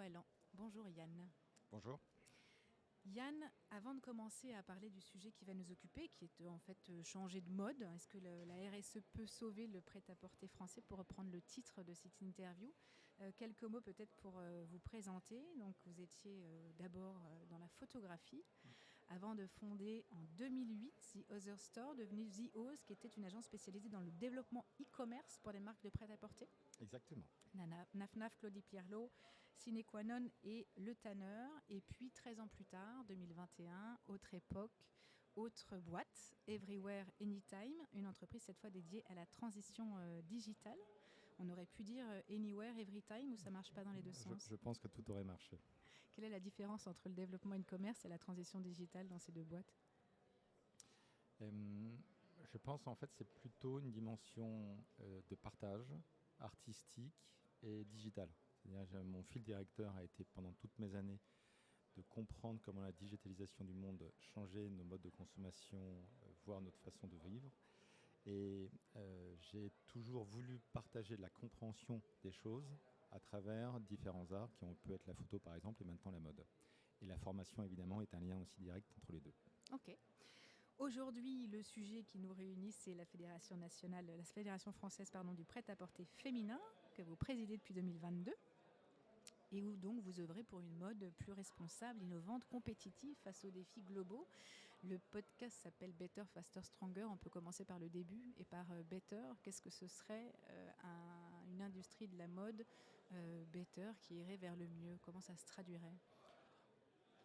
Coallan. Bonjour Yann. Bonjour. Yann, avant de commencer à parler du sujet qui va nous occuper, qui est en fait changer de mode, est-ce que la RSE peut sauver le prêt-à-porter français, pour reprendre le titre de cette interview? Quelques mots peut-être pour vous présenter. Donc, vous étiez d'abord dans la photographie, avant de fonder en 2008 The Other Store, devenu The Oz, qui était une agence spécialisée dans le développement e-commerce pour des marques de prêt-à-porter. Exactement. Naf, Claudie Pierlot, Sine Qua Non et Le Tanner. Et puis 13 ans plus tard, 2021, autre époque, autre boîte, Everywhere Anytime, une entreprise cette fois dédiée à la transition digitale. On aurait pu dire Anywhere Everytime, ou ça ne marche pas dans les deux sens? Je pense que tout aurait marché. Quelle est la différence entre le développement e-commerce et la transition digitale dans ces deux boîtes? Je pense en fait c'est plutôt une dimension de partage artistique et digital. C'est-à-dire, mon fil directeur a été pendant toutes mes années de comprendre comment la digitalisation du monde changeait nos modes de consommation, voire notre façon de vivre. Et j'ai toujours voulu partager de la compréhension des choses à travers différents arts qui ont pu être la photo par exemple et maintenant la mode. Et la formation évidemment est un lien aussi direct entre les deux. Ok. Aujourd'hui, le sujet qui nous réunit, c'est la Fédération française du prêt-à-porter féminin, que vous présidez depuis 2022, et où donc vous œuvrez pour une mode plus responsable, innovante, compétitive face aux défis globaux. Le podcast s'appelle Better, Faster, Stronger. On peut commencer par le début et par Better. Qu'est-ce que ce serait une industrie de la mode Better qui irait vers le mieux? Comment ça se traduirait?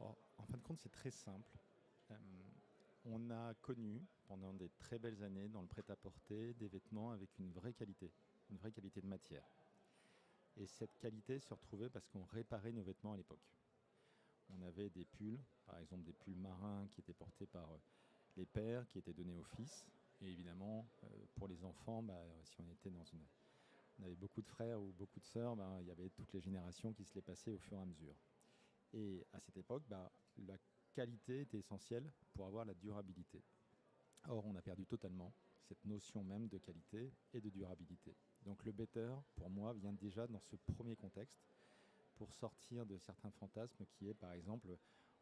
En fin de compte, c'est très simple. On a connu pendant des très belles années dans le prêt-à-porter des vêtements avec une vraie qualité de matière. Et cette qualité se retrouvait parce qu'on réparait nos vêtements à l'époque. On avait des pulls, par exemple des pulls marins qui étaient portés par les pères, qui étaient donnés aux fils. Et évidemment, pour les enfants, si on avait beaucoup de frères ou beaucoup de sœurs, il y avait toutes les générations qui se les passaient au fur et à mesure. Et à cette époque, la qualité était essentielle pour avoir la durabilité. Or, on a perdu totalement cette notion même de qualité et de durabilité. Donc le better, pour moi, vient déjà dans ce premier contexte pour sortir de certains fantasmes qui est, par exemple,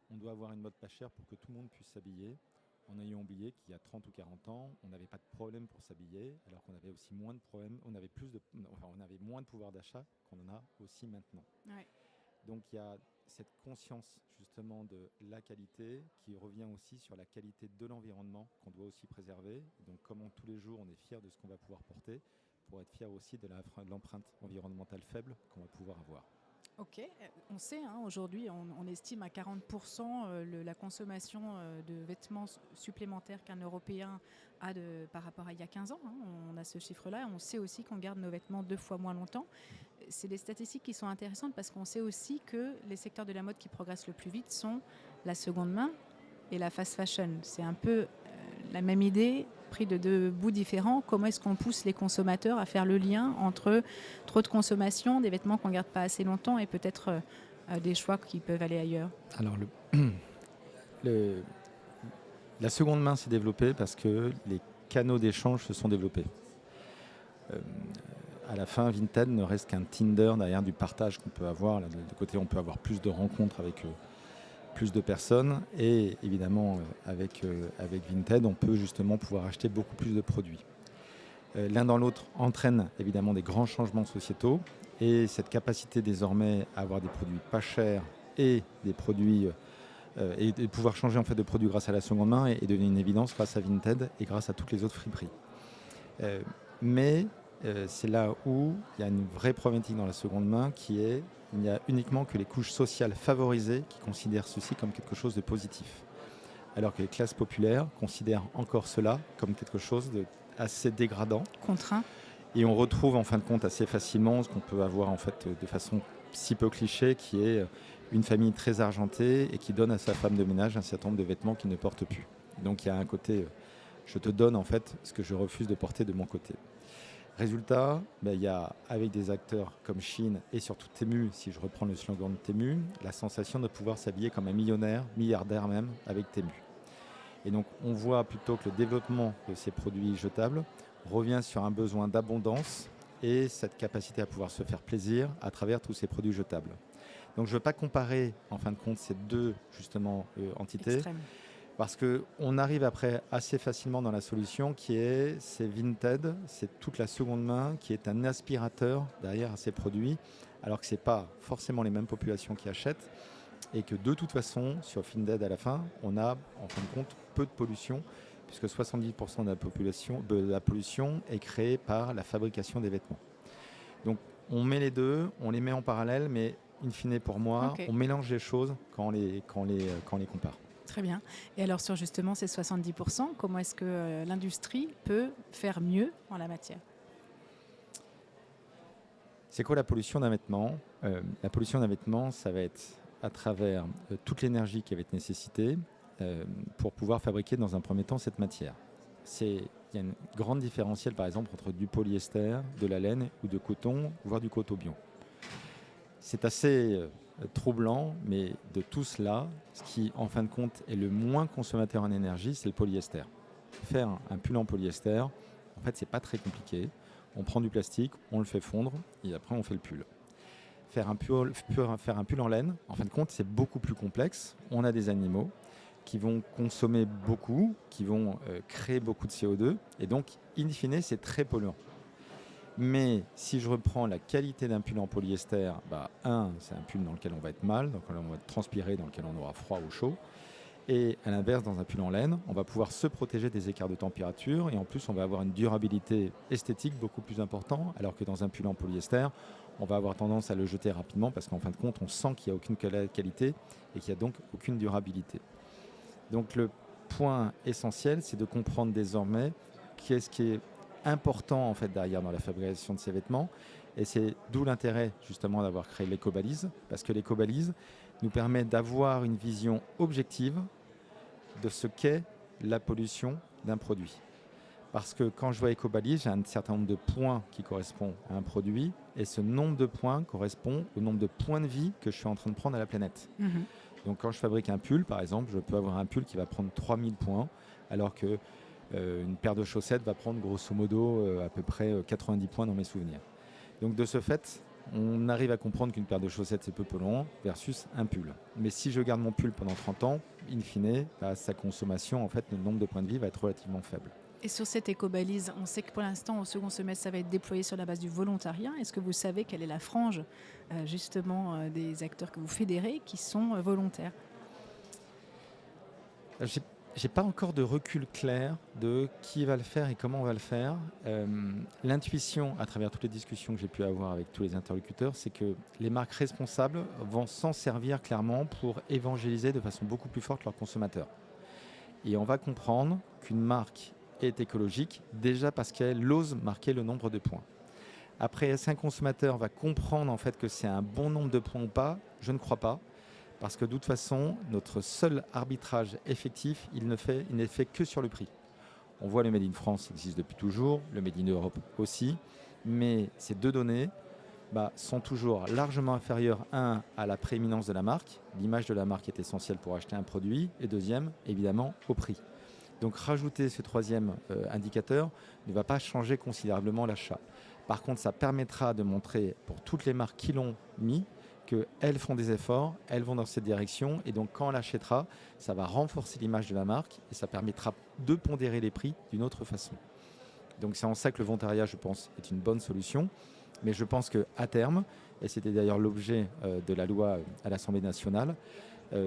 on doit avoir une mode pas chère pour que tout le monde puisse s'habiller, en ayant oublié qu'il y a 30 ou 40 ans, on n'avait pas de problème pour s'habiller, alors qu'on avait aussi moins de problèmes, on avait moins de pouvoir d'achat qu'on en a aussi maintenant. Ouais. Donc il y a cette conscience justement de la qualité qui revient aussi sur la qualité de l'environnement qu'on doit aussi préserver. Donc comment tous les jours on est fier de ce qu'on va pouvoir porter pour être fier aussi de l'empreinte environnementale faible qu'on va pouvoir avoir. Ok, on sait, aujourd'hui, on estime à 40% la consommation de vêtements supplémentaires qu'un Européen a par rapport à il y a 15 ans. On a ce chiffre-là. On sait aussi qu'on garde nos vêtements 2 fois moins longtemps. C'est des statistiques qui sont intéressantes parce qu'on sait aussi que les secteurs de la mode qui progressent le plus vite sont la seconde main et la fast fashion. C'est un peu la même idée, pris de deux bouts différents. Comment est-ce qu'on pousse les consommateurs à faire le lien entre trop de consommation, des vêtements qu'on ne garde pas assez longtemps et peut-être des choix qui peuvent aller ailleurs? Alors la seconde main s'est développée parce que les canaux d'échange se sont développés. À la fin, Vinted ne reste qu'un Tinder derrière du partage qu'on peut avoir. Là, de côté, on peut avoir plus de rencontres avec plus de personnes. Et évidemment, avec Vinted, on peut justement pouvoir acheter beaucoup plus de produits. L'un dans l'autre entraîne évidemment des grands changements sociétaux. Et cette capacité désormais à avoir des produits pas chers et des produits et de pouvoir changer en fait de produits grâce à la seconde main est devenue une évidence grâce à Vinted et grâce à toutes les autres friperies. Mais c'est là où il y a une vraie problématique dans la seconde main qui est il n'y a uniquement que les couches sociales favorisées qui considèrent ceci comme quelque chose de positif. Alors que les classes populaires considèrent encore cela comme quelque chose de assez dégradant. Contraint. Et on retrouve en fin de compte assez facilement ce qu'on peut avoir en fait de façon si peu cliché qui est une famille très argentée et qui donne à sa femme de ménage un certain nombre de vêtements qu'il ne porte plus. Donc il y a un côté, je te donne en fait ce que je refuse de porter de mon côté. Résultat, il y a avec des acteurs comme Shein et surtout Temu, si je reprends le slogan de Temu, la sensation de pouvoir s'habiller comme un millionnaire, milliardaire même, avec Temu. Et donc on voit plutôt que le développement de ces produits jetables revient sur un besoin d'abondance et cette capacité à pouvoir se faire plaisir à travers tous ces produits jetables. Donc je ne veux pas comparer en fin de compte ces deux justement entités. Extrême. Parce qu'on arrive après assez facilement dans la solution c'est Vinted, c'est toute la seconde main qui est un aspirateur derrière à ces produits, alors que ce n'est pas forcément les mêmes populations qui achètent et que de toute façon, sur Vinted à la fin, on a en fin de compte peu de pollution puisque 70% de la pollution est créée par la fabrication des vêtements. Donc on met les deux, on les met en parallèle, mais in fine pour moi, on mélange les choses quand on les compare. Très bien. Et alors sur justement ces 70%, comment est-ce que l'industrie peut faire mieux en la matière ? C'est quoi la pollution d'un vêtement ? La pollution d'un vêtement, ça va être à travers toute l'énergie qui va être nécessitée pour pouvoir fabriquer dans un premier temps cette matière. Il y a une grande différentielle par exemple entre du polyester, de la laine ou de coton, voire du coton bio. C'est assez troublant, mais de tout cela, ce qui en fin de compte est le moins consommateur en énergie, c'est le polyester. Faire un pull en polyester, en fait, c'est pas très compliqué. On prend du plastique, on le fait fondre et après on fait le pull. Faire un pull en laine, en fin de compte, c'est beaucoup plus complexe. On a des animaux qui vont consommer beaucoup, qui vont créer beaucoup de CO2 et donc, in fine, c'est très polluant. Mais si je reprends la qualité d'un pull en polyester, c'est un pull dans lequel on va être mal, dans lequel on va transpirer, dans lequel on aura froid ou chaud. Et à l'inverse, dans un pull en laine, on va pouvoir se protéger des écarts de température et en plus, on va avoir une durabilité esthétique beaucoup plus importante, alors que dans un pull en polyester, on va avoir tendance à le jeter rapidement parce qu'en fin de compte, on sent qu'il n'y a aucune qualité et qu'il n'y a donc aucune durabilité. Donc le point essentiel, c'est de comprendre désormais qu'est-ce qui est important en fait derrière dans la fabrication de ces vêtements, et c'est d'où l'intérêt justement d'avoir créé l'éco-balise, parce que l'éco-balise nous permet d'avoir une vision objective de ce qu'est la pollution d'un produit. Parce que quand je vois éco-balise, j'ai un certain nombre de points qui correspondent à un produit, et ce nombre de points correspond au nombre de points de vie que je suis en train de prendre à la planète. Donc quand je fabrique un pull, par exemple, je peux avoir un pull qui va prendre 3000 points, alors que une paire de chaussettes va prendre grosso modo à peu près 90 points dans mes souvenirs. Donc de ce fait, on arrive à comprendre qu'une paire de chaussettes c'est peu polluant versus un pull. Mais si je garde mon pull pendant 30 ans, in fine, sa consommation, en fait, le nombre de points de vie va être relativement faible. Et sur cette éco-balise, on sait que pour l'instant, au second semestre, ça va être déployé sur la base du volontariat. Est-ce que vous savez quelle est la frange justement des acteurs que vous fédérez qui sont volontaires ? J'ai pas encore de recul clair de qui va le faire et comment on va le faire. L'intuition, à travers toutes les discussions que j'ai pu avoir avec tous les interlocuteurs, c'est que les marques responsables vont s'en servir clairement pour évangéliser de façon beaucoup plus forte leurs consommateurs. Et on va comprendre qu'une marque est écologique déjà parce qu'elle ose marquer le nombre de points. Après, est-ce qu'un consommateur va comprendre en fait que c'est un bon nombre de points ou pas ? Je ne crois pas. Parce que de toute façon, notre seul arbitrage effectif, il n'est fait que sur le prix. On voit le Made in France existe depuis toujours, le Made in Europe aussi, mais ces deux données sont toujours largement inférieures, un, à la prééminence de la marque, l'image de la marque est essentielle pour acheter un produit, et deuxième, évidemment, au prix. Donc rajouter ce troisième indicateur ne va pas changer considérablement l'achat. Par contre, ça permettra de montrer pour toutes les marques qui l'ont mis, qu'elles font des efforts, elles vont dans cette direction, et donc quand on l'achètera, ça va renforcer l'image de la marque et ça permettra de pondérer les prix d'une autre façon. Donc c'est en ça que le volontariat, je pense, est une bonne solution, mais je pense qu'à terme, et c'était d'ailleurs l'objet de la loi à l'Assemblée nationale,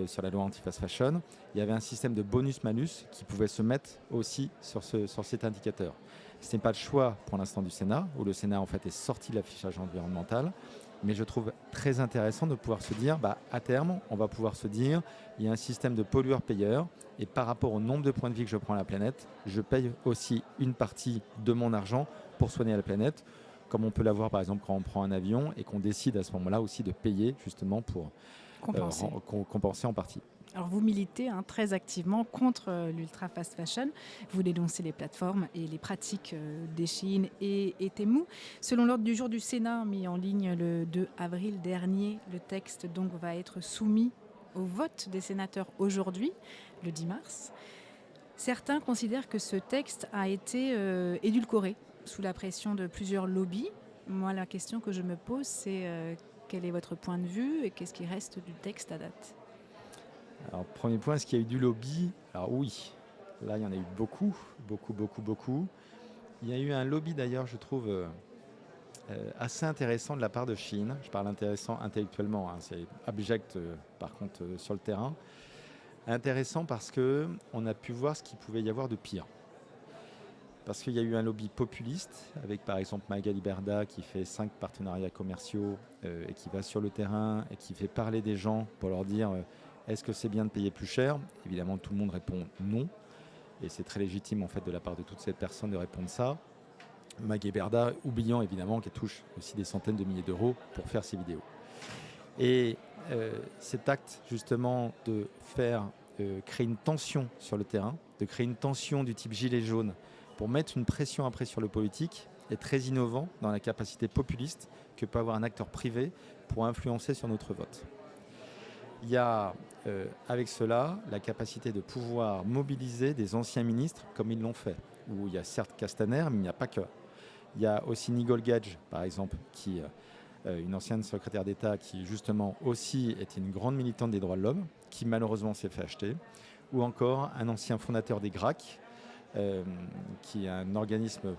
sur la loi anti-fast fashion, il y avait un système de bonus-malus qui pouvait se mettre aussi sur cet indicateur. Ce n'est pas le choix pour l'instant du Sénat, où le Sénat en fait est sorti de l'affichage environnemental. Mais je trouve très intéressant de pouvoir se dire, à terme, on va pouvoir se dire, il y a un système de pollueur-payeur, et par rapport au nombre de points de vie que je prends à la planète, je paye aussi une partie de mon argent pour soigner la planète, comme on peut l'avoir par exemple quand on prend un avion et qu'on décide à ce moment-là aussi de payer justement pour compenser en partie. Alors vous militez très activement contre l'ultra fast fashion. Vous dénoncez les plateformes et les pratiques des Shein et Temu. Selon l'ordre du jour du Sénat mis en ligne le 2 avril dernier, le texte donc va être soumis au vote des sénateurs aujourd'hui, le 10 mars. Certains considèrent que ce texte a été édulcoré sous la pression de plusieurs lobbies. Moi, la question que je me pose, c'est quel est votre point de vue et qu'est-ce qui reste du texte à date? Alors, premier point, est-ce qu'il y a eu du lobby? Alors oui, là, il y en a eu beaucoup, beaucoup, beaucoup, beaucoup. Il y a eu un lobby d'ailleurs, je trouve, assez intéressant de la part de Chine. Je parle intéressant intellectuellement, hein, c'est abject par contre sur le terrain. Intéressant parce qu'on a pu voir ce qu'il pouvait y avoir de pire. Parce qu'il y a eu un lobby populiste, avec par exemple Magali Berda qui fait 5 partenariats commerciaux et qui va sur le terrain et qui fait parler des gens pour leur dire est-ce que c'est bien de payer plus cher? Évidemment, tout le monde répond non. Et c'est très légitime en fait de la part de toutes ces personnes de répondre ça. Magali Berda, oubliant évidemment qu'elle touche aussi des centaines de milliers d'euros pour faire ses vidéos. Et cet acte justement de faire créer une tension sur le terrain, de créer une tension du type gilet jaune pour mettre une pression après sur le politique est très innovant dans la capacité populiste que peut avoir un acteur privé pour influencer sur notre vote. Il y a avec cela la capacité de pouvoir mobiliser des anciens ministres comme ils l'ont fait, où il y a certes Castaner, mais il n'y a pas que. Il y a aussi Nicole Gage, par exemple, qui une ancienne secrétaire d'État qui justement aussi était une grande militante des droits de l'homme, qui malheureusement s'est fait acheter, ou encore un ancien fondateur des GRAC, qui est un organisme,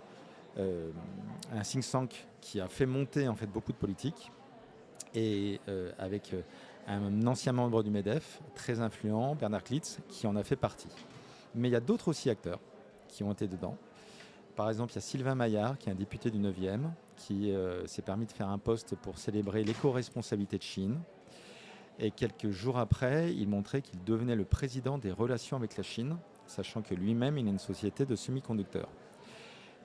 un think tank qui a fait monter en fait beaucoup de politiques, et avec un ancien membre du MEDEF, très influent, Bernard Klitz, qui en a fait partie. Mais il y a d'autres aussi acteurs qui ont été dedans. Par exemple, il y a Sylvain Maillard, qui est un député du 9e, qui s'est permis de faire un post pour célébrer l'éco-responsabilité de Chine. Et quelques jours après, il montrait qu'il devenait le président des relations avec la Chine, sachant que lui-même, il a une société de semi-conducteurs.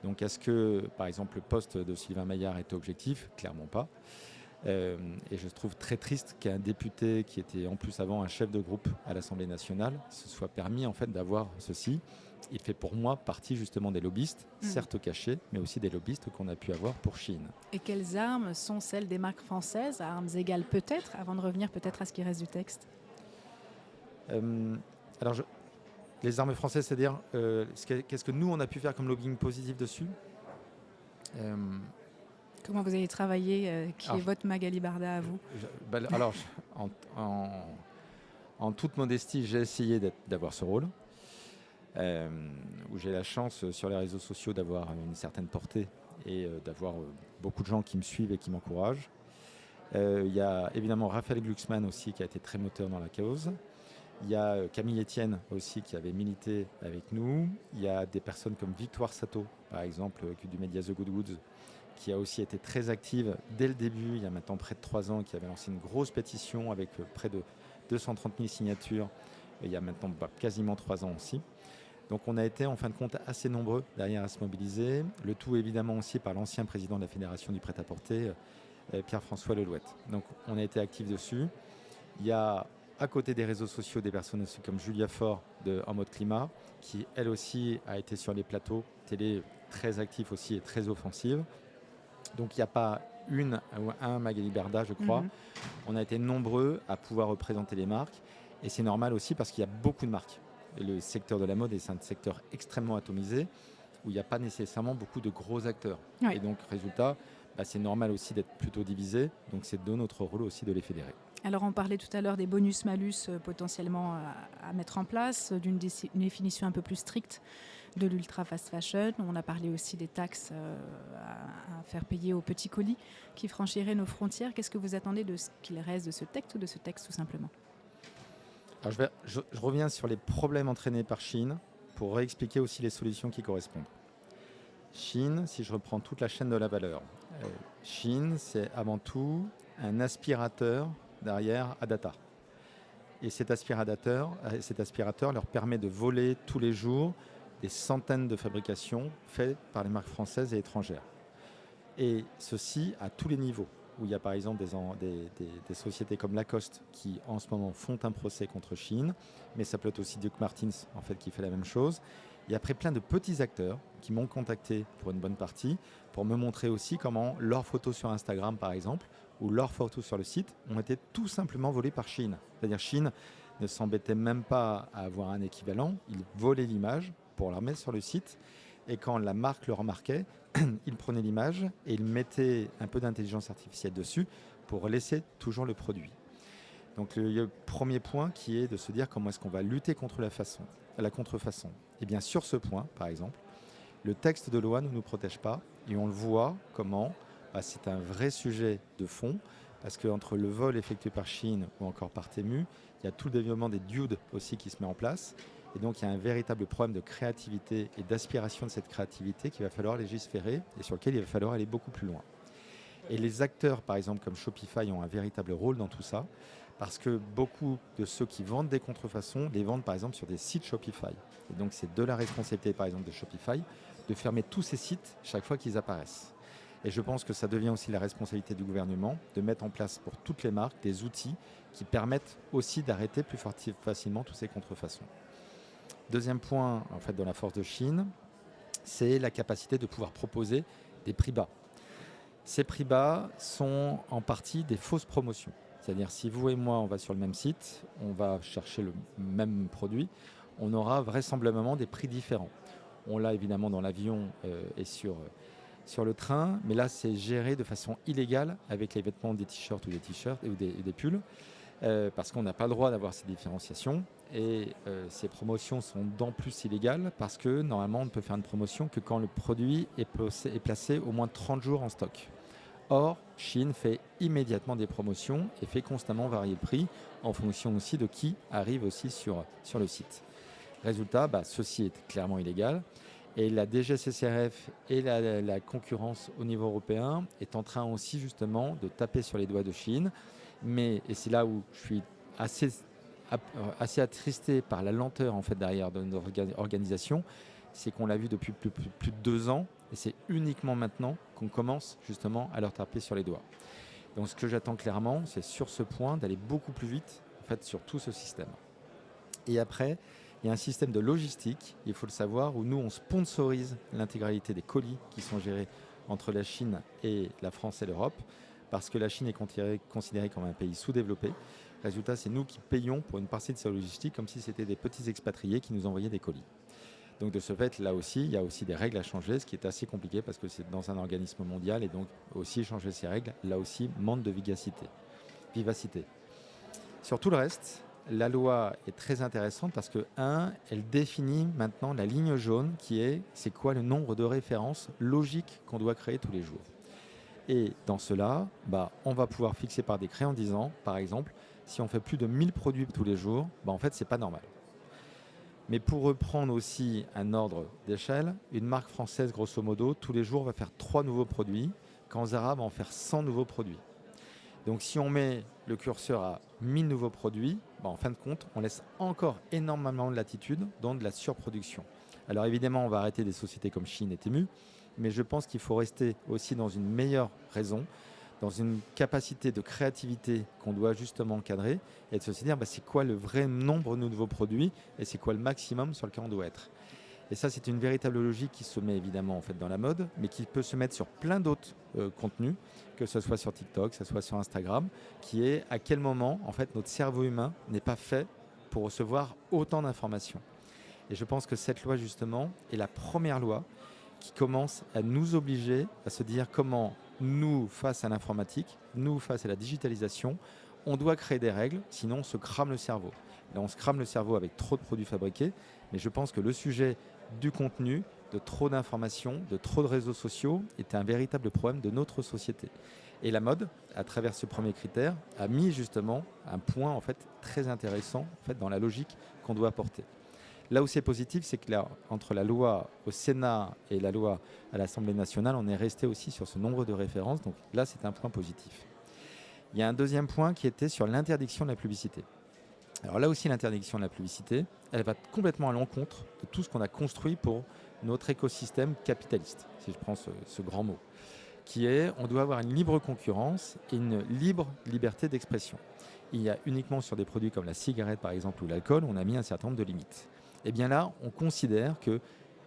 Donc, est-ce que, par exemple, le post de Sylvain Maillard était objectif? Clairement pas. Et je trouve très triste qu'un député qui était en plus avant un chef de groupe à l'Assemblée nationale se soit permis en fait d'avoir ceci. Il fait pour moi partie justement des lobbyistes, certes cachés, mais aussi des lobbyistes qu'on a pu avoir pour Chine. Et quelles armes sont celles des marques françaises, à armes égales peut-être, avant de revenir peut-être à ce qui reste du texte? Alors, les armes françaises, c'est-à-dire qu'est-ce que nous, on a pu faire comme lobbying positif dessus? Comment vous avez travaillé? Qui est votre Magali Berda à vous? Alors, en toute modestie, j'ai essayé d'avoir ce rôle. Où j'ai la chance sur les réseaux sociaux d'avoir une certaine portée et d'avoir beaucoup de gens qui me suivent et qui m'encouragent. Il y a évidemment Raphaël Glucksmann aussi qui a été très moteur dans la cause. Il y a Camille Etienne aussi qui avait milité avec nous. Il y a des personnes comme Victoire Sato, par exemple, du média The Good Woods, qui a aussi été très active dès le début, il y a maintenant près de 3 ans, qui avait lancé une grosse pétition avec près de 230 000 signatures, et il y a maintenant quasiment 3 ans aussi. Donc on a été en fin de compte assez nombreux derrière à se mobiliser, le tout évidemment aussi par l'ancien président de la Fédération du prêt-à-porter, Pierre-François Lelouette. Donc on a été actifs dessus. Il y a à côté des réseaux sociaux des personnes aussi comme Julia Faure de En mode climat, qui elle aussi a été sur les plateaux télé très actifs aussi et très offensive. Donc il n'y a pas une ou un Magali Berda, je crois. On a été nombreux à pouvoir représenter les marques, et c'est normal aussi parce qu'il y a beaucoup de marques. Et le secteur de la mode est un secteur extrêmement atomisé où il n'y a pas nécessairement beaucoup de gros acteurs. Oui. Et donc, résultat, c'est normal aussi d'être plutôt divisé. Donc, c'est de notre rôle aussi de les fédérer. Alors, on parlait tout à l'heure des bonus-malus potentiellement à mettre en place, d'une définition un peu plus stricte de l'ultra fast fashion. On a parlé aussi des taxes à faire payer aux petits colis qui franchiraient nos frontières. Qu'est-ce que vous attendez de ce qu'il reste de ce texte ou de ce texte tout simplement? Alors je reviens sur les problèmes entraînés par Chine pour réexpliquer aussi les solutions qui correspondent. Chine, si je reprends toute la chaîne de la valeur, Chine, c'est avant tout un aspirateur derrière à data. Et cet aspirateur leur permet de voler tous les jours des centaines de fabrications faites par les marques françaises et étrangères. Et ceci à tous les niveaux, où il y a par exemple des sociétés comme Lacoste qui en ce moment font un procès contre Chine, mais ça peut être aussi Duke Martins en fait, qui fait la même chose. Il y a après plein de petits acteurs qui m'ont contacté pour une bonne partie, pour me montrer aussi comment leurs photos sur Instagram par exemple, ou leurs photos sur le site ont été tout simplement volées par Chine. C'est-à-dire Chine ne s'embêtait même pas à avoir un équivalent, ils volaient l'image pour la mettre sur le site, et quand la marque le remarquait, il prenait l'image et il mettait un peu d'intelligence artificielle dessus pour laisser toujours le produit. Donc le premier point qui est de se dire comment est-ce qu'on va lutter contre la contrefaçon. Et bien sur ce point, par exemple, le texte de loi ne nous protège pas et on le voit comment c'est un vrai sujet de fond parce qu'entre le vol effectué par Chine ou encore par Temu, il y a tout le développement des dudes aussi qui se met en place. Et donc, il y a un véritable problème de créativité et d'aspiration de cette créativité qu'il va falloir légiférer et sur lequel il va falloir aller beaucoup plus loin. Et les acteurs, par exemple, comme Shopify, ont un véritable rôle dans tout ça parce que beaucoup de ceux qui vendent des contrefaçons les vendent, par exemple, sur des sites Shopify. Et donc, c'est de la responsabilité, par exemple, de Shopify de fermer tous ces sites chaque fois qu'ils apparaissent. Et je pense que ça devient aussi la responsabilité du gouvernement de mettre en place pour toutes les marques des outils qui permettent aussi d'arrêter plus facilement tous ces contrefaçons. Deuxième point, en fait, dans la force de Chine, c'est la capacité de pouvoir proposer des prix bas. Ces prix bas sont en partie des fausses promotions. C'est-à-dire, si vous et moi, on va sur le même site, on va chercher le même produit, on aura vraisemblablement des prix différents. On l'a évidemment dans l'avion et sur le train, mais là, c'est géré de façon illégale avec les vêtements des t-shirts ou des pulls. Parce qu'on n'a pas le droit d'avoir ces différenciations et ces promotions sont d'en plus illégales parce que normalement on ne peut faire une promotion que quand le produit est placé au moins 30 jours en stock. Or, Chine fait immédiatement des promotions et fait constamment varier le prix en fonction aussi de qui arrive aussi sur le site. Résultat, ceci est clairement illégal et la DGCCRF et la concurrence au niveau européen est en train aussi justement de taper sur les doigts de Chine. Et c'est là où je suis assez attristé par la lenteur en fait derrière de notre organisation, c'est qu'on l'a vu depuis plus de 2 ans et c'est uniquement maintenant qu'on commence justement à leur taper sur les doigts. Donc ce que j'attends clairement, c'est sur ce point d'aller beaucoup plus vite en fait sur tout ce système. Et après, il y a un système de logistique, il faut le savoir, où nous on sponsorise l'intégralité des colis qui sont gérés entre la Chine et la France et l'Europe. Parce que la Chine est considérée comme un pays sous-développé. Résultat, c'est nous qui payons pour une partie de sa logistique comme si c'était des petits expatriés qui nous envoyaient des colis. Donc de ce fait, là aussi, il y a aussi des règles à changer, ce qui est assez compliqué parce que c'est dans un organisme mondial et donc aussi changer ces règles, là aussi, manque de vivacité. Sur tout le reste, la loi est très intéressante parce que, elle définit maintenant la ligne jaune qui est, c'est quoi le nombre de références logiques qu'on doit créer tous les jours. Et dans cela, on va pouvoir fixer par décret en disant, par exemple, si on fait plus de 1000 produits tous les jours, en fait, c'est pas normal. Mais pour reprendre aussi un ordre d'échelle, une marque française, grosso modo, tous les jours va faire 3 nouveaux produits, quand Zara va en faire 100 nouveaux produits. Donc si on met le curseur à 1000 nouveaux produits, en fin de compte, on laisse encore énormément de latitude dans de la surproduction. Alors évidemment, on va arrêter des sociétés comme Chine et Temu, mais je pense qu'il faut rester aussi dans une meilleure raison, dans une capacité de créativité qu'on doit justement encadrer et de se dire c'est quoi le vrai nombre de nouveaux produits et c'est quoi le maximum sur lequel on doit être. Et ça, c'est une véritable logique qui se met évidemment en fait dans la mode, mais qui peut se mettre sur plein d'autres contenus, que ce soit sur TikTok, que ce soit sur Instagram, qui est à quel moment en fait notre cerveau humain n'est pas fait pour recevoir autant d'informations. Et je pense que cette loi justement est la première loi qui commence à nous obliger à se dire comment nous, face à l'informatique, nous, face à la digitalisation, on doit créer des règles, sinon on se crame le cerveau. Là, on se crame le cerveau avec trop de produits fabriqués, mais je pense que le sujet du contenu, de trop d'informations, de trop de réseaux sociaux est un véritable problème de notre société. Et la mode, à travers ce premier critère, a mis justement un point en fait, très intéressant en fait, dans la logique qu'on doit apporter. Là où c'est positif, c'est que là, entre la loi au Sénat et la loi à l'Assemblée nationale, on est resté aussi sur ce nombre de références. Donc là, c'est un point positif. Il y a un deuxième point qui était sur l'interdiction de la publicité. Alors là aussi, l'interdiction de la publicité, elle va complètement à l'encontre de tout ce qu'on a construit pour notre écosystème capitaliste, si je prends ce grand mot, qui est on doit avoir une libre concurrence et une libre liberté d'expression. Il y a uniquement sur des produits comme la cigarette, par exemple, ou l'alcool, on a mis un certain nombre de limites. Et bien là, on considère que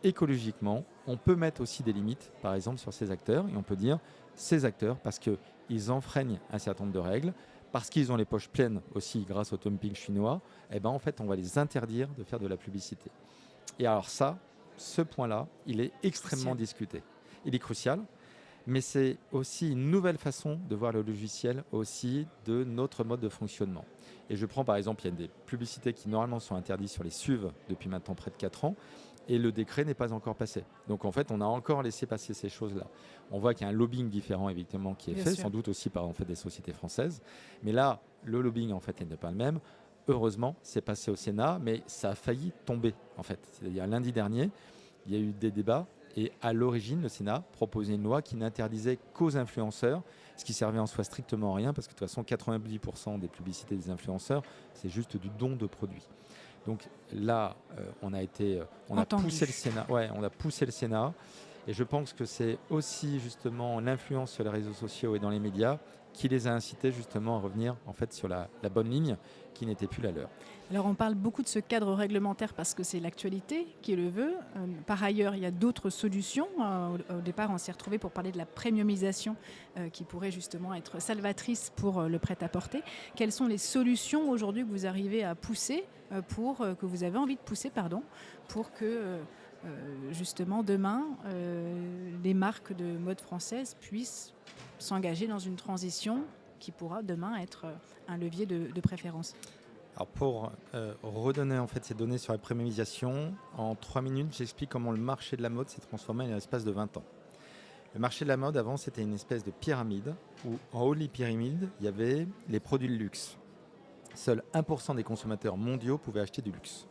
écologiquement, on peut mettre aussi des limites, par exemple, sur ces acteurs, et on peut dire ces acteurs, parce qu'ils enfreignent un certain nombre de règles, parce qu'ils ont les poches pleines aussi grâce au dumping chinois, en fait, on va les interdire de faire de la publicité. Et alors ça, ce point-là, il est extrêmement discuté. il est crucial. Mais c'est aussi une nouvelle façon de voir le logiciel aussi de notre mode de fonctionnement. Et je prends par exemple, il y a des publicités qui normalement sont interdites sur les SUV depuis maintenant près de 4 ans, et le décret n'est pas encore passé. Donc en fait, on a encore laissé passer ces choses-là. On voit qu'il y a un lobbying différent évidemment qui est Bien fait, sûr. sans doute aussi par en fait, des sociétés françaises. Mais là, le lobbying en fait, il n'est pas le même. Heureusement, c'est passé au Sénat, mais ça a failli tomber en fait. C'est-à-dire lundi dernier, il y a eu des débats. Et à l'origine, le Sénat proposait une loi qui n'interdisait qu'aux influenceurs, ce qui servait en soi strictement à rien, parce que de toute façon, 90% des publicités des influenceurs, c'est juste du don de produits. Donc là, on a Entendu. poussé le Sénat. Ouais, on a poussé le Sénat. Et je pense que c'est aussi justement l'influence sur les réseaux sociaux et dans les médias qui les a incités justement à revenir en fait sur la bonne ligne qui n'était plus la leur. Alors on parle beaucoup de ce cadre réglementaire parce que c'est l'actualité qui le veut. Par ailleurs, il y a d'autres solutions. Au départ, on s'est retrouvé pour parler de la premiumisation qui pourrait justement être salvatrice pour le prêt-à-porter. Quelles sont les solutions aujourd'hui que vous arrivez à pousser, que vous avez envie de pousser, pour que justement demain, les marques de mode françaises puissent s'engager dans une transition qui pourra demain être un levier de préférence? Alors pour redonner en fait ces données sur la premiumisation, en 3 minutes, j'explique comment le marché de la mode s'est transformé en l'espace de 20 ans. Le marché de la mode avant, c'était une espèce de pyramide où en haut de la pyramide, il y avait les produits de luxe. Seuls 1% des consommateurs mondiaux pouvaient acheter du luxe.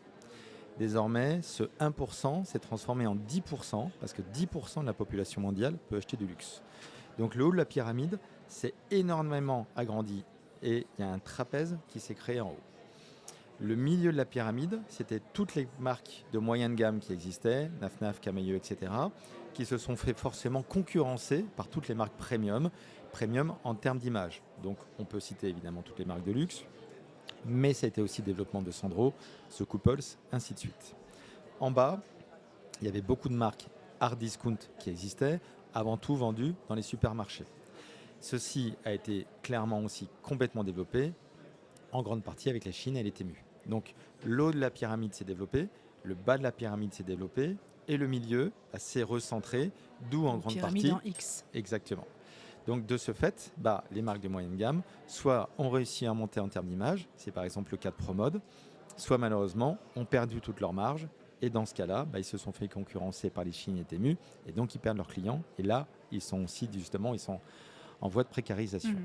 Désormais, ce 1% s'est transformé en 10% parce que 10% de la population mondiale peut acheter du luxe. Donc le haut de la pyramide s'est énormément agrandi et il y a un trapèze qui s'est créé en haut. Le milieu de la pyramide, c'était toutes les marques de moyenne gamme qui existaient, Naf, Camaïeu, etc., qui se sont fait forcément concurrencer par toutes les marques premium en termes d'image. Donc on peut citer évidemment toutes les marques de luxe, mais ça a été aussi le développement de Sandro, The Couples, ainsi de suite. En bas, il y avait beaucoup de marques hard discount qui existaient, avant tout vendues dans les supermarchés. Ceci a été clairement aussi complètement développé, en grande partie avec la Chine et les Temu. Donc le haut de la pyramide s'est développé, le bas de la pyramide s'est développé, et le milieu s'est recentré, d'où en grande pyramide partie... en X. Exactement. Donc de ce fait, les marques de moyenne gamme, soit ont réussi à monter en termes d'image, c'est par exemple le cas de Promode, soit malheureusement ont perdu toute leur marge, et dans ce cas-là, ils se sont fait concurrencer par les Chine et Temu, et donc ils perdent leurs clients, et là, ils sont aussi justement, ils sont en voie de précarisation.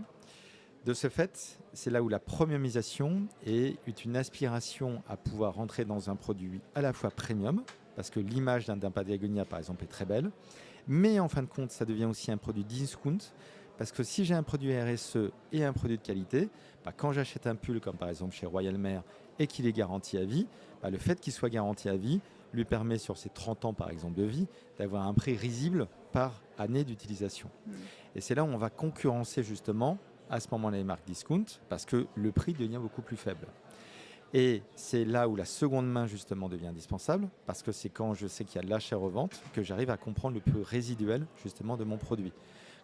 De ce fait, c'est là où la premiumisation est une aspiration à pouvoir rentrer dans un produit à la fois premium, parce que l'image d'un Patagonia, par exemple, est très belle, mais en fin de compte, ça devient aussi un produit discount, parce que si j'ai un produit RSE et un produit de qualité, quand j'achète un pull, comme par exemple chez Royal Mail, et qu'il est garanti à vie, le fait qu'il soit garanti à vie lui permet, sur ses 30 ans par exemple de vie, d'avoir un prix risible par année d'utilisation. Et c'est là où on va concurrencer justement à ce moment-là les marques discount, parce que le prix devient beaucoup plus faible. Et c'est là où la seconde main justement devient indispensable, parce que c'est quand je sais qu'il y a de l'achat-revente que j'arrive à comprendre le prix résiduel justement de mon produit.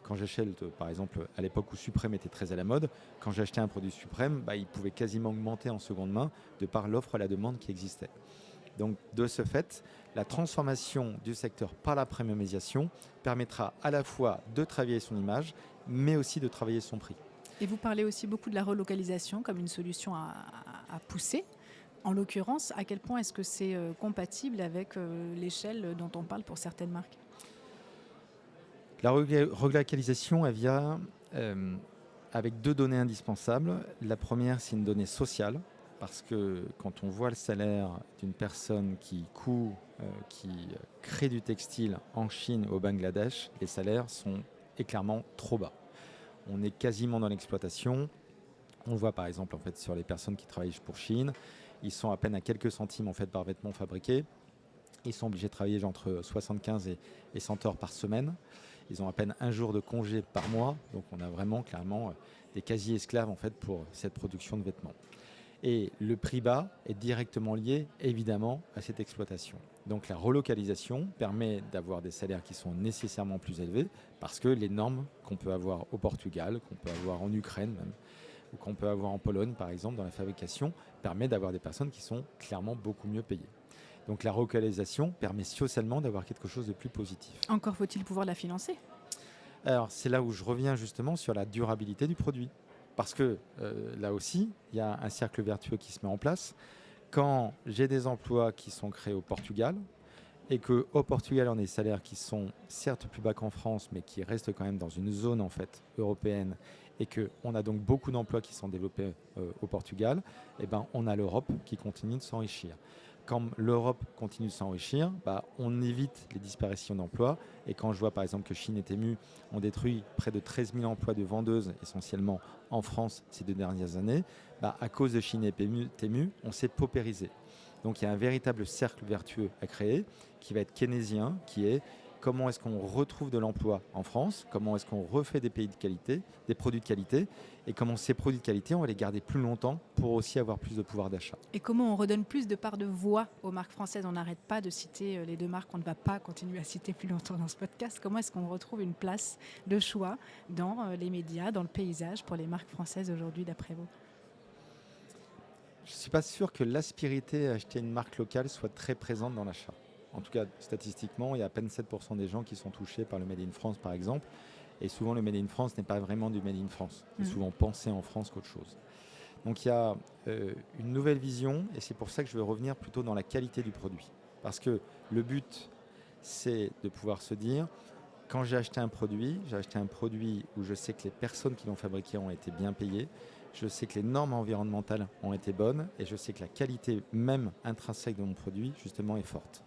Quand j'achète, par exemple, à l'époque où Suprême était très à la mode, quand j'achetais un produit Suprême, il pouvait quasiment augmenter en seconde main de par l'offre et la demande qui existait. Donc de ce fait, la transformation du secteur par la premiumisation permettra à la fois de travailler son image, mais aussi de travailler son prix. Et vous parlez aussi beaucoup de la relocalisation comme une solution à pousser. En l'occurrence, à quel point est-ce que c'est compatible avec l'échelle dont on parle pour certaines marques? La relocalisation, elle vient avec 2 données indispensables. La première, c'est une donnée sociale, parce que quand on voit le salaire d'une personne qui crée du textile en Chine ou au Bangladesh, les salaires sont clairement trop bas. On est quasiment dans l'exploitation. On voit par exemple en fait, sur les personnes qui travaillent pour Chine, ils sont à peine à quelques centimes en fait, par vêtement fabriqué. Ils sont obligés de travailler entre 75 et 100 heures par semaine. Ils ont à peine un jour de congé par mois. Donc on a vraiment clairement des quasi-esclaves en fait, pour cette production de vêtements. Et le prix bas est directement lié évidemment à cette exploitation. Donc la relocalisation permet d'avoir des salaires qui sont nécessairement plus élevés parce que les normes qu'on peut avoir au Portugal, qu'on peut avoir en Ukraine même, ou qu'on peut avoir en Pologne par exemple dans la fabrication, permet d'avoir des personnes qui sont clairement beaucoup mieux payées. Donc la relocalisation permet socialement d'avoir quelque chose de plus positif. Encore faut-il pouvoir la financer. Alors c'est là où je reviens justement sur la durabilité du produit. Parce que là aussi, il y a un cercle vertueux qui se met en place. Quand j'ai des emplois qui sont créés au Portugal, et qu'au Portugal, on a des salaires qui sont certes plus bas qu'en France, mais qui restent quand même dans une zone en fait européenne, et qu'on a donc beaucoup d'emplois qui sont développés au Portugal, eh ben, on a l'Europe qui continue de s'enrichir. Quand l'Europe continue de s'enrichir, on évite les disparitions d'emplois. Et quand je vois par exemple que Chine et Temu ont détruit près de 13 000 emplois de vendeuses, essentiellement en France ces 2 dernières années, à cause de Chine et Temu, on s'est paupérisé. Donc il y a un véritable cercle vertueux à créer qui va être keynésien, qui est comment est-ce qu'on retrouve de l'emploi en France, comment est-ce qu'on refait des pays de qualité, des produits de qualité, et comment ces produits de qualité, on va les garder plus longtemps pour aussi avoir plus de pouvoir d'achat. Et comment on redonne plus de part de voix aux marques françaises. On n'arrête pas de citer les 2 marques qu'on ne va pas continuer à citer plus longtemps dans ce podcast. Comment est-ce qu'on retrouve une place de choix dans les médias, dans le paysage pour les marques françaises aujourd'hui d'après vous? Je ne suis pas sûr que l'aspérité à acheter une marque locale soit très présente dans l'achat. En tout cas, statistiquement, il y a à peine 7% des gens qui sont touchés par le Made in France, par exemple. Et souvent, le Made in France n'est pas vraiment du Made in France. C'est souvent pensé en France qu'autre chose. Donc, il y a une nouvelle vision, et c'est pour ça que je veux revenir plutôt dans la qualité du produit. Parce que le but, c'est de pouvoir se dire, quand j'ai acheté un produit où je sais que les personnes qui l'ont fabriqué ont été bien payées, je sais que les normes environnementales ont été bonnes et je sais que la qualité même intrinsèque de mon produit, justement, est forte.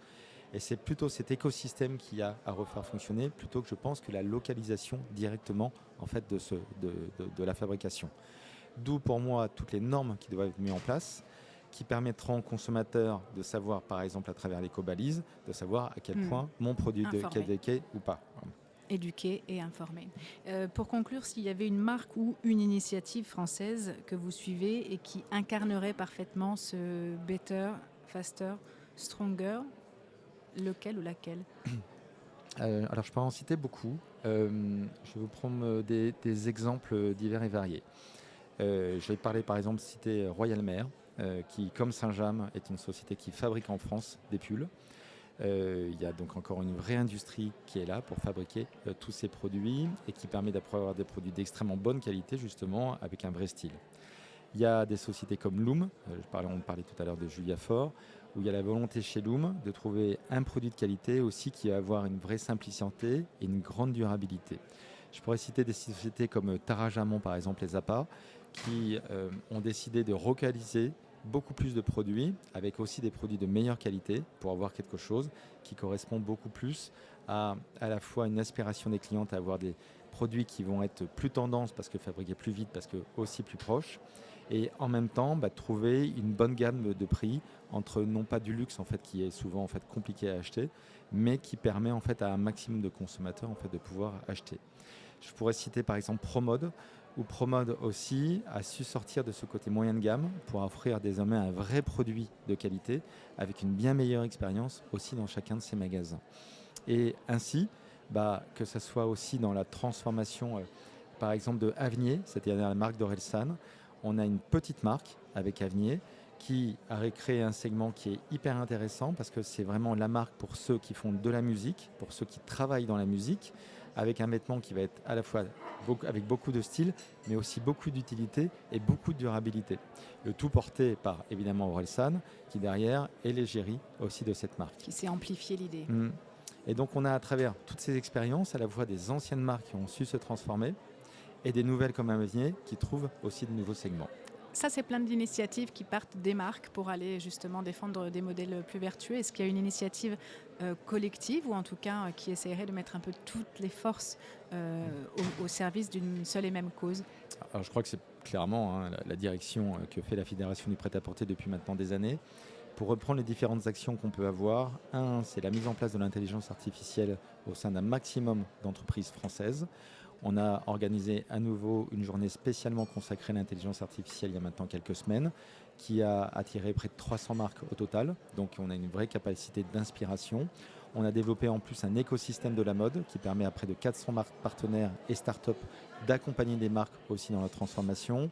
Et c'est plutôt cet écosystème qu'il y a à refaire fonctionner, plutôt que je pense que la localisation directement en fait, de la fabrication. D'où pour moi toutes les normes qui doivent être mises en place, qui permettront aux consommateurs de savoir, par exemple à travers l'éco-balise, de savoir à quel point mon produit est qualifié ou pas. Éduquer et informer. Pour conclure, s'il y avait une marque ou une initiative française que vous suivez et qui incarnerait parfaitement ce better, faster, stronger, lequel ou laquelle? Alors je peux en citer beaucoup. Je vais vous prendre des exemples divers et variés. Je vais parler par exemple citer Royal Mail, qui comme Saint-James est une société qui fabrique en France des pulls. Il y a donc encore une vraie industrie qui est là pour fabriquer tous ces produits et qui permet d'avoir des produits d'extrêmement bonne qualité justement avec un vrai style. Il y a des sociétés comme Loom, on parlait tout à l'heure de Julia Fort, où il y a la volonté chez Loom de trouver un produit de qualité aussi qui va avoir une vraie simplicité et une grande durabilité. Je pourrais citer des sociétés comme Tara Jamon par exemple, les APA, qui ont décidé de localiser beaucoup plus de produits, avec aussi des produits de meilleure qualité pour avoir quelque chose qui correspond beaucoup plus à la fois une aspiration des clientes à avoir des produits qui vont être plus tendance parce que fabriqués plus vite, parce que aussi plus proches, et en même temps trouver une bonne gamme de prix entre non pas du luxe en fait qui est souvent en fait compliqué à acheter, mais qui permet en fait à un maximum de consommateurs en fait de pouvoir acheter. Je pourrais citer par exemple Promode, où Promode aussi a su sortir de ce côté moyen de gamme pour offrir désormais un vrai produit de qualité avec une bien meilleure expérience aussi dans chacun de ses magasins. Et ainsi, que ce soit aussi dans la transformation par exemple de Avenier, c'est-à-dire la marque d'Orelsan, on a une petite marque avec Avenier qui a créé un segment qui est hyper intéressant parce que c'est vraiment la marque pour ceux qui font de la musique, pour ceux qui travaillent dans la musique, avec un vêtement qui va être à la fois avec beaucoup de style, mais aussi beaucoup d'utilité et beaucoup de durabilité. Le tout porté par évidemment Orelsan, qui derrière est l'égérie aussi de cette marque. Qui s'est amplifié l'idée. Et donc on a à travers toutes ces expériences, à la fois des anciennes marques qui ont su se transformer et des nouvelles comme Avenier qui trouvent aussi de nouveaux segments. Ça, c'est plein d'initiatives qui partent des marques pour aller justement défendre des modèles plus vertueux. Est-ce qu'il y a une initiative collective ou en tout cas qui essaierait de mettre un peu toutes les forces au service d'une seule et même cause? Alors je crois que c'est clairement la direction que fait la Fédération du prêt-à-porter depuis maintenant des années. Pour reprendre les différentes actions qu'on peut avoir, c'est la mise en place de l'intelligence artificielle au sein d'un maximum d'entreprises françaises. On a organisé à nouveau une journée spécialement consacrée à l'intelligence artificielle il y a maintenant quelques semaines, qui a attiré près de 300 marques au total. Donc on a une vraie capacité d'inspiration. On a développé en plus un écosystème de la mode qui permet à près de 400 marques partenaires et start-up d'accompagner des marques aussi dans la transformation.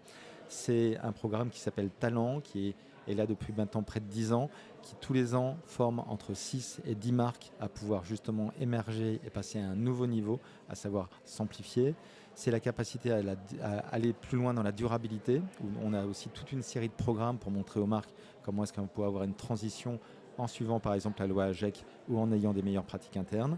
C'est un programme qui s'appelle Talent, qui est là depuis maintenant près de 10 ans, qui tous les ans forme entre 6 et 10 marques à pouvoir justement émerger et passer à un nouveau niveau, à savoir s'amplifier. C'est la capacité à aller plus loin dans la durabilité, où on a aussi toute une série de programmes pour montrer aux marques comment est-ce qu'on peut avoir une transition en suivant par exemple la loi AGEC ou en ayant des meilleures pratiques internes.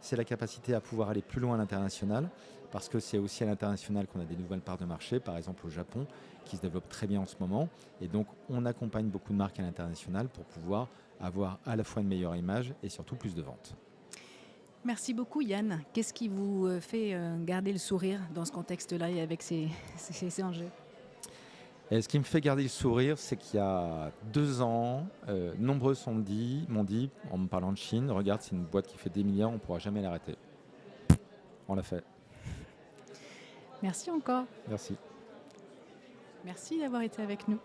C'est la capacité à pouvoir aller plus loin à l'international, parce que c'est aussi à l'international qu'on a des nouvelles parts de marché, par exemple au Japon, qui se développe très bien en ce moment. Et donc, on accompagne beaucoup de marques à l'international pour pouvoir avoir à la fois une meilleure image et surtout plus de ventes. Merci beaucoup Yann. Qu'est-ce qui vous fait garder le sourire dans ce contexte-là et avec ces enjeux? Et ce qui me fait garder le sourire, c'est qu'il y a 2 ans, nombreux m'ont dit, en me parlant de Chine, regarde, c'est une boîte qui fait des milliards, on ne pourra jamais l'arrêter. On l'a fait. Merci encore. Merci. Merci d'avoir été avec nous.